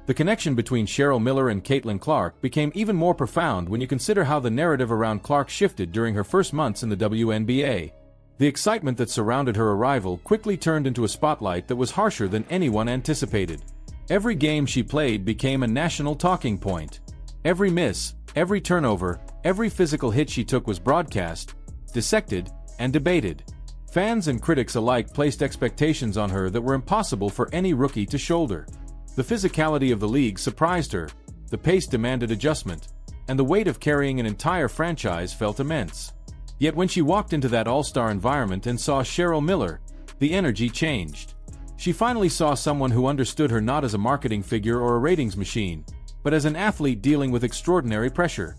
The connection between Cheryl Miller and Caitlin Clark became even more profound when you consider how the narrative around Clark shifted during her first months in the WNBA. The excitement that surrounded her arrival quickly turned into a spotlight that was harsher than anyone anticipated. Every game she played became a national talking point. Every miss, every turnover, every physical hit she took was broadcast, dissected, and debated. Fans and critics alike placed expectations on her that were impossible for any rookie to shoulder. The physicality of the league surprised her, the pace demanded adjustment, and the weight of carrying an entire franchise felt immense. Yet when she walked into that all-star environment and saw Cheryl Miller, the energy changed. She finally saw someone who understood her not as a marketing figure or a ratings machine, but as an athlete dealing with extraordinary pressure.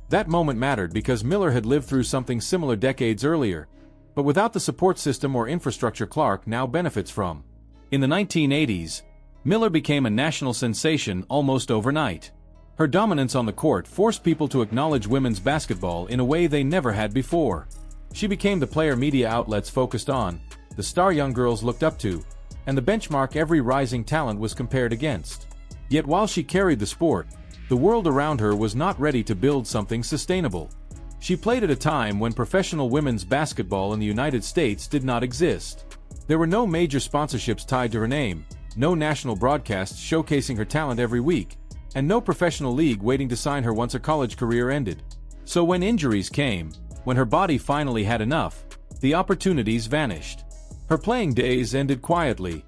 That moment mattered because Miller had lived through something similar decades earlier, but without the support system or infrastructure Clark now benefits from. In the 1980s, Miller became a national sensation almost overnight. Her dominance on the court forced people to acknowledge women's basketball in a way they never had before. She became the player media outlets focused on, the star young girls looked up to, and the benchmark every rising talent was compared against. Yet while she carried the sport, the world around her was not ready to build something sustainable. She played at a time when professional women's basketball in the United States did not exist. There were no major sponsorships tied to her name, no national broadcasts showcasing her talent every week, and no professional league waiting to sign her once her college career ended. So when injuries came, when her body finally had enough, the opportunities vanished. Her playing days ended quietly,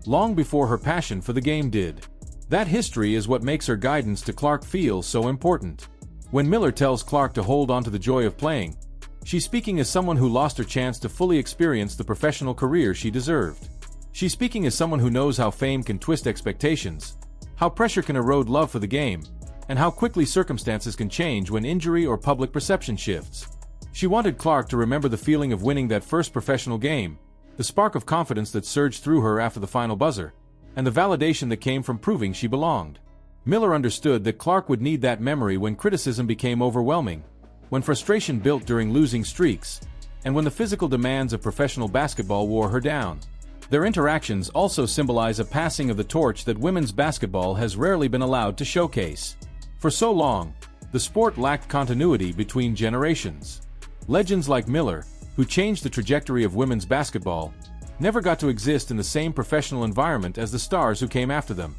long before her passion for the game did. That history is what makes her guidance to Clark feel so important. When Miller tells Clark to hold on to the joy of playing, she's speaking as someone who lost her chance to fully experience the professional career she deserved. She's speaking as someone who knows how fame can twist expectations, how pressure can erode love for the game, and how quickly circumstances can change when injury or public perception shifts. She wanted Clark to remember the feeling of winning that first professional game, the spark of confidence that surged through her after the final buzzer, and the validation that came from proving she belonged. Miller understood that Clark would need that memory when criticism became overwhelming, when frustration built during losing streaks, and when the physical demands of professional basketball wore her down. Their interactions also symbolize a passing of the torch that women's basketball has rarely been allowed to showcase. For so long, the sport lacked continuity between generations. Legends like Miller, who changed the trajectory of women's basketball, never got to exist in the same professional environment as the stars who came after them.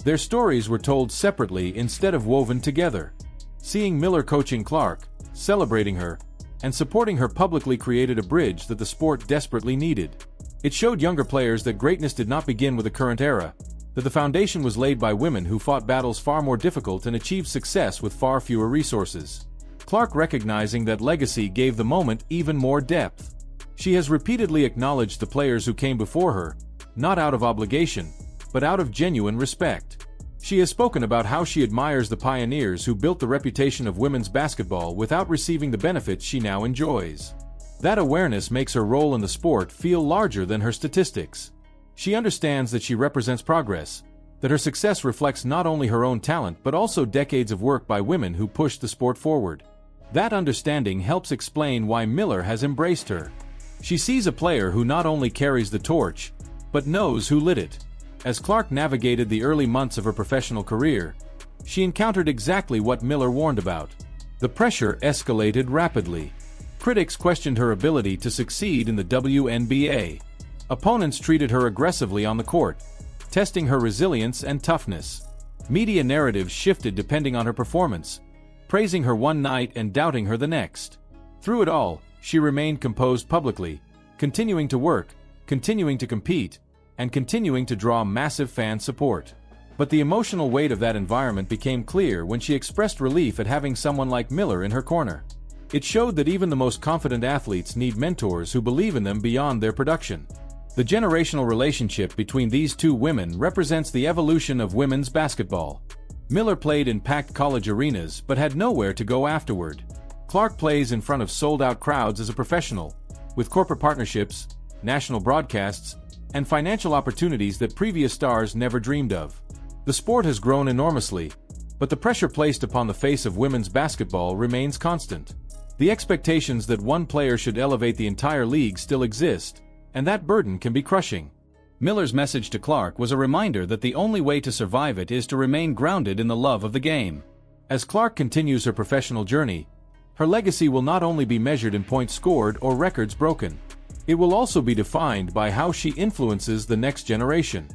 Their stories were told separately instead of woven together. Seeing Miller coaching Clark, celebrating her, and supporting her publicly created a bridge that the sport desperately needed. It showed younger players that greatness did not begin with the current era, that the foundation was laid by women who fought battles far more difficult and achieved success with far fewer resources. Clark, recognizing that legacy, gave the moment even more depth. She has repeatedly acknowledged the players who came before her, not out of obligation, but out of genuine respect. She has spoken about how she admires the pioneers who built the reputation of women's basketball without receiving the benefits she now enjoys. That awareness makes her role in the sport feel larger than her statistics. She understands that she represents progress, that her success reflects not only her own talent but also decades of work by women who pushed the sport forward. That understanding helps explain why Miller has embraced her. She sees a player who not only carries the torch, but knows who lit it. As Clark navigated the early months of her professional career, she encountered exactly what Miller warned about. The pressure escalated rapidly. Critics questioned her ability to succeed in the WNBA. Opponents treated her aggressively on the court, testing her resilience and toughness. Media narratives shifted depending on her performance, praising her one night and doubting her the next. Through it all, she remained composed publicly, continuing to work, continuing to compete, and continuing to draw massive fan support. But the emotional weight of that environment became clear when she expressed relief at having someone like Miller in her corner. It showed that even the most confident athletes need mentors who believe in them beyond their production. The generational relationship between these two women represents the evolution of women's basketball. Miller played in packed college arenas but had nowhere to go afterward. Clark plays in front of sold-out crowds as a professional, with corporate partnerships, national broadcasts, and financial opportunities that previous stars never dreamed of. The sport has grown enormously, but the pressure placed upon the face of women's basketball remains constant. The expectations that one player should elevate the entire league still exist, and that burden can be crushing. Miller's message to Clark was a reminder that the only way to survive it is to remain grounded in the love of the game. As Clark continues her professional journey, her legacy will not only be measured in points scored or records broken. It will also be defined by how she influences the next generation.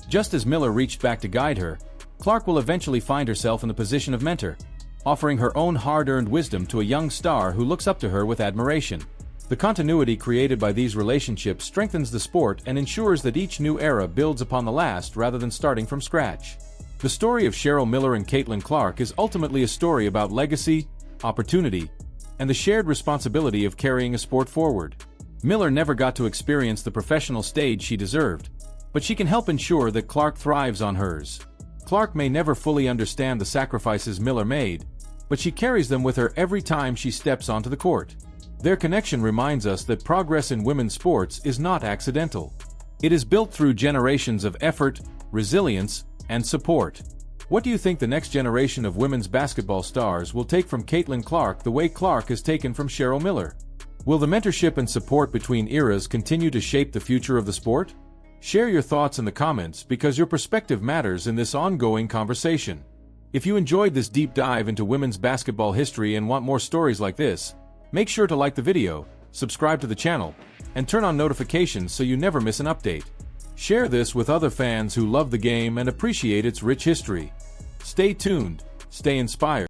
Just as Miller reached back to guide her, Clark will eventually find herself in the position of mentor, offering her own hard-earned wisdom to a young star who looks up to her with admiration. The continuity created by these relationships strengthens the sport and ensures that each new era builds upon the last rather than starting from scratch. The story of Cheryl Miller and Caitlin Clark is ultimately a story about legacy, opportunity, and the shared responsibility of carrying a sport forward. Miller never got to experience the professional stage she deserved, but she can help ensure that Clark thrives on hers. Clark may never fully understand the sacrifices Miller made, but she carries them with her every time she steps onto the court. Their connection reminds us that progress in women's sports is not accidental. It is built through generations of effort, resilience, and support. What do you think the next generation of women's basketball stars will take from Caitlin Clark the way Clark has taken from Cheryl Miller? Will the mentorship and support between eras continue to shape the future of the sport? Share your thoughts in the comments because your perspective matters in this ongoing conversation. If you enjoyed this deep dive into women's basketball history and want more stories like this, make sure to like the video, subscribe to the channel, and turn on notifications so you never miss an update. Share this with other fans who love the game and appreciate its rich history. Stay tuned, stay inspired.